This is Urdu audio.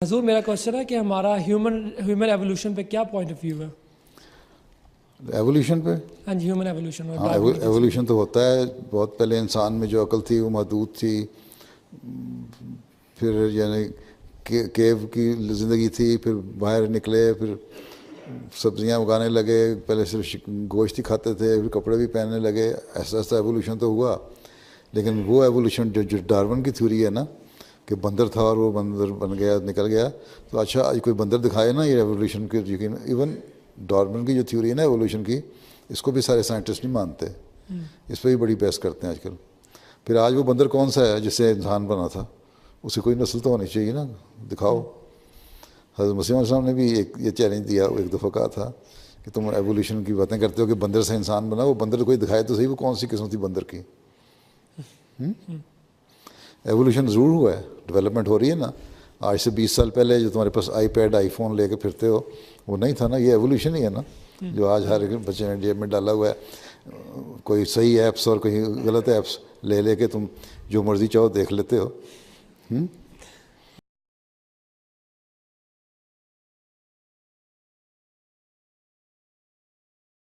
حضور میرا کوشچن ہے کہ ہمارا ہیومن ایولیوشن پہ کیا پوائنٹ آف ویو ہے؟ ایولیوشن پہ؟ ہاں جی، ہیومن ایولیوشن. ہاں ایولیوشن تو ہوتا ہے. بہت پہلے انسان میں جو عقل تھی وہ محدود تھی. پھر یعنی کیو کی زندگی تھی، پھر باہر نکلے، پھر سبزیاں اگانے لگے. پہلے صرف گوشت ہی کھاتے تھے، پھر کپڑے بھی پہننے لگے. ایسا ایسا ایولیوشن تو ہوا. لیکن وہ ایولیوشن جو ڈارون کی تھیوری ہے نا کہ بندر تھا اور وہ بندر بن گیا نکل گیا، تو اچھا آج کوئی بندر دکھائے نا یہ ایولیوشن کے. یقین ایون ڈارون کی جو تھیوری ہے نا ایولیوشن کی، اس کو بھی سارے سائنٹسٹ نہیں مانتے. اس پہ بھی بڑی بحث کرتے ہیں آج کل. پھر آج وہ بندر کون سا ہے جس سے انسان بنا تھا؟ اس کی کوئی نسل تو ہونی چاہیے نا، دکھاؤ. حضرت مسیح علیہ السلام نے بھی یہ چیلنج دیا، ایک دفعہ کہا تھا کہ تم ایولیوشن کی باتیں کرتے ہو کہ بندر سے انسان بنا. وہ بندر کوئی دکھائے تو صحیح، وہ کون سی قسم تھی بندر کی. ایولیوشن ضرور ہوا ہے، ڈیولپمنٹ ہو رہی ہے نا. آج سے 20 سال پہلے جو تمہارے پاس آئی پیڈ آئی فون لے کے پھرتے ہو وہ نہیں تھا نا. یہ ایولیوشن ہی ہے نا جو آج ہر بچے نے جیب میں ڈالا ہوا ہے. کوئی صحیح ایپس اور کہیں غلط ایپس لے کے تم جو مرضی چاہو دیکھ لیتے ہو.